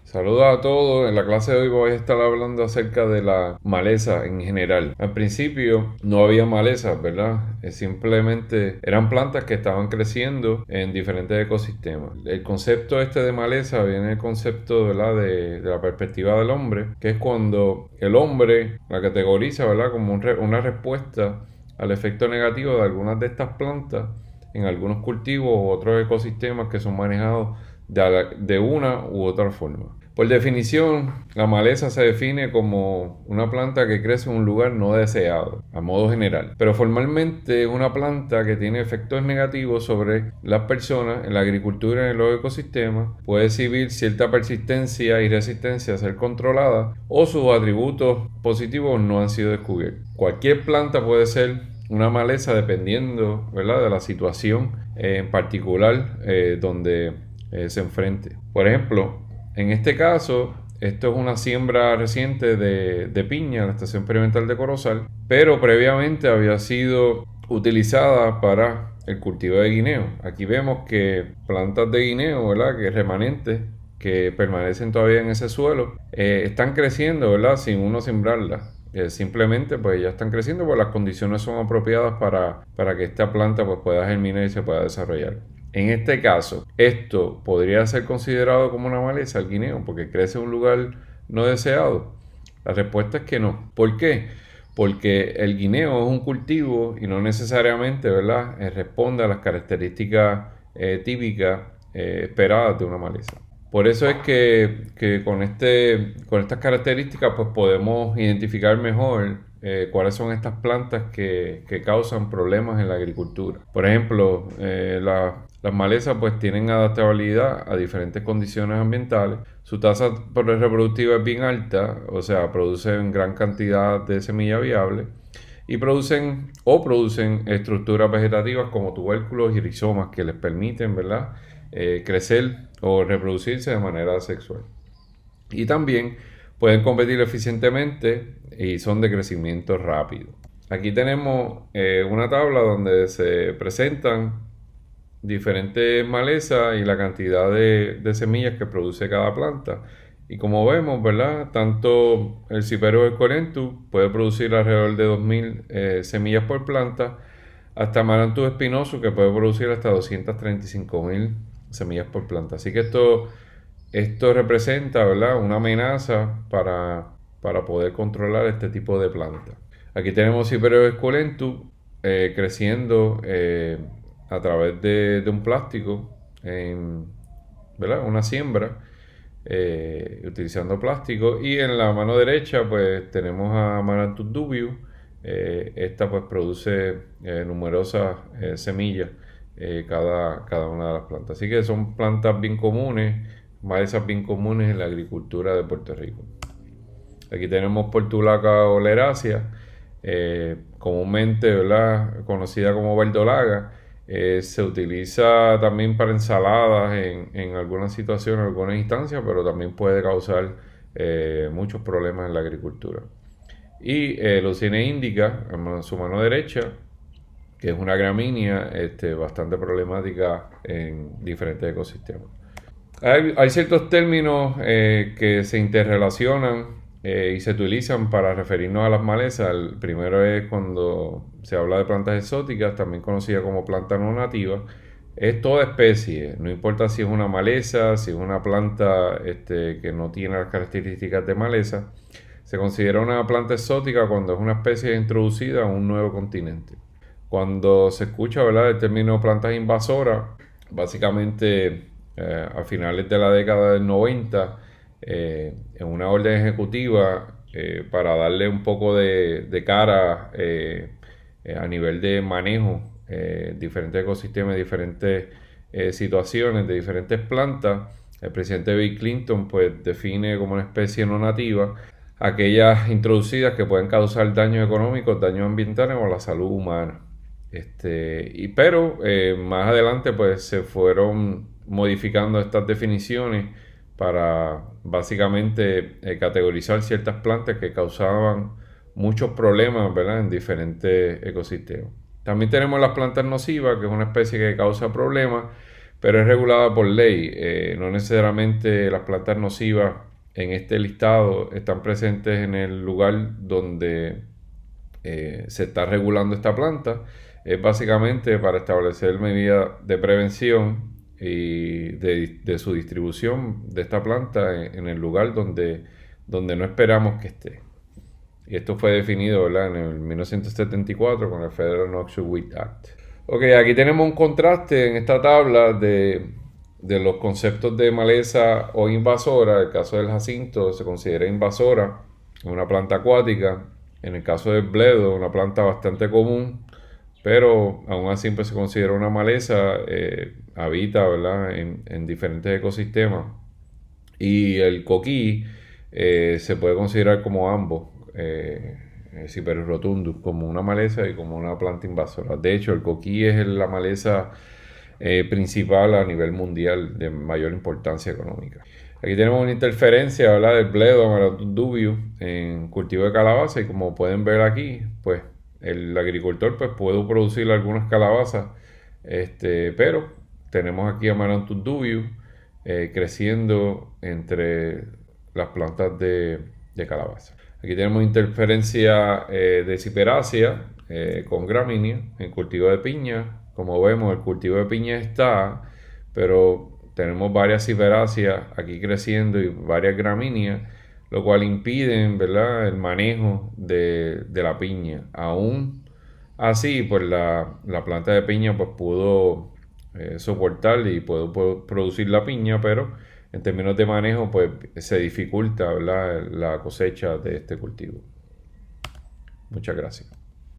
Saludos a todos. En la clase de hoy voy a estar hablando acerca de la maleza en general. Al principio no había malezas, ¿verdad? Simplemente eran plantas que estaban creciendo en diferentes ecosistemas. El concepto este de maleza viene del concepto, ¿verdad? De la perspectiva del hombre, que es cuando el hombre la categoriza, ¿verdad? Como una respuesta al efecto negativo de algunas de estas plantas en algunos cultivos u otros ecosistemas que son manejados de una u otra forma. Por definición, la maleza se define como una planta que crece en un lugar no deseado, a modo general. Pero formalmente es una planta que tiene efectos negativos sobre las personas, en la agricultura y en los ecosistemas. Puede exhibir cierta persistencia y resistencia a ser controlada o sus atributos positivos no han sido descubiertos. Cualquier planta puede ser una maleza dependiendo, ¿verdad?, de la situación en particular donde se enfrente. Por ejemplo, en este caso, esto es una siembra reciente de piña en la estación experimental de Corozal, pero previamente había sido utilizada para el cultivo de guineo. Aquí vemos que plantas de guineo, ¿verdad?, que remanentes que permanecen todavía en ese suelo, están creciendo, ¿verdad?, sin uno sembrarlas. Simplemente pues ya están creciendo porque las condiciones son apropiadas para que esta planta pues pueda germinar y se pueda desarrollar. En este caso, esto podría ser considerado como una maleza, el guineo, porque crece en un lugar no deseado. La respuesta es que no. ¿Por qué? Porque el guineo es un cultivo y no necesariamente, ¿verdad?, responde a las características típicas esperadas de una maleza. Por eso es que con estas características pues podemos identificar mejor cuáles son estas plantas que causan problemas en la agricultura. Por ejemplo, las malezas pues tienen adaptabilidad a diferentes condiciones ambientales. Su tasa reproductiva es bien alta, o sea, producen gran cantidad de semilla viable y producen estructuras vegetativas como tubérculos y rizomas que les permiten, ¿verdad?, crecer o reproducirse de manera sexual. Y también pueden competir eficientemente y son de crecimiento rápido. Aquí tenemos una tabla donde se presentan diferentes malezas y la cantidad de semillas que produce cada planta. Y como vemos, ¿verdad?, tanto el Cyperus esculentus puede producir alrededor de 2000 semillas por planta, hasta Amaranthus espinoso que puede producir hasta 235.000 semillas por planta. Así que esto representa, ¿verdad?, una amenaza para poder controlar este tipo de plantas. Aquí tenemos Cyperus esculentus creciendo a través de un plástico, ¿verdad?, una siembra, utilizando plástico. Y en la mano derecha pues tenemos a Amaranthus dubius. Esta pues produce numerosas semillas cada una de las plantas. Así que son plantas bien comunes, malezas bien comunes en la agricultura de Puerto Rico. Aquí tenemos Portulaca oleracea, comúnmente, ¿verdad?, conocida como verdolaga. Se utiliza también para ensaladas en algunas situaciones, en algunas instancias, pero también puede causar muchos problemas en la agricultura. Y Leucine indica, en su mano derecha, que es una gramínea bastante problemática en diferentes ecosistemas. Hay ciertos términos que se interrelacionan y se utilizan para referirnos a las malezas. El primero es cuando se habla de plantas exóticas, también conocida como planta no nativa. Es toda especie, no importa si es una maleza, si es una planta que no tiene las características de maleza. Se considera una planta exótica cuando es una especie introducida a un nuevo continente. Cuando se escucha, ¿verdad?, el término plantas invasoras, básicamente a finales de la década del 90, en una orden ejecutiva para darle un poco de cara a nivel de manejo, diferentes ecosistemas, diferentes situaciones de diferentes plantas, el presidente Bill Clinton pues define como una especie no nativa aquellas introducidas que pueden causar daños económicos, daños ambientales o a la salud humana. Pero más adelante pues se fueron modificando estas definiciones para básicamente categorizar ciertas plantas que causaban muchos problemas, ¿verdad?, en diferentes ecosistemas. También tenemos las plantas nocivas, que es una especie que causa problemas, pero es regulada por ley. No necesariamente las plantas nocivas en este listado están presentes en el lugar donde se está regulando esta planta. Es básicamente para establecer medidas de prevención y de su distribución de esta planta en el lugar donde no esperamos que esté. Y esto fue definido, ¿verdad?, en el 1974 con el Federal Noxious Weed Act. Ok, aquí tenemos un contraste en esta tabla de los conceptos de maleza o invasora. El caso del jacinto se considera invasora, una planta acuática. En el caso del bledo, una planta bastante común, pero aún así pues, se considera una maleza, habita, ¿verdad?, en diferentes ecosistemas. Y el coquí se puede considerar como ambos, Cyperus rotundus, como una maleza y como una planta invasora. De hecho, el coquí es la maleza principal a nivel mundial de mayor importancia económica. Aquí tenemos una interferencia, ¿verdad?, del bledo Amaranthus dubius en cultivo de calabaza, y como pueden ver aquí, pues el agricultor pues puede producir algunas calabazas, pero tenemos aquí Amaranthus dubius creciendo entre las plantas de calabaza. Aquí tenemos interferencia de ciperácea con gramínea en cultivo de piña. Como vemos, el cultivo de piña está, pero tenemos varias ciperáceas aquí creciendo y varias gramíneas, lo cual impiden, ¿verdad?, el manejo de la piña. Aún así, pues la planta de piña pues pudo soportar y pudo producir la piña, pero en términos de manejo pues se dificulta, ¿verdad?, la cosecha de este cultivo. Muchas gracias.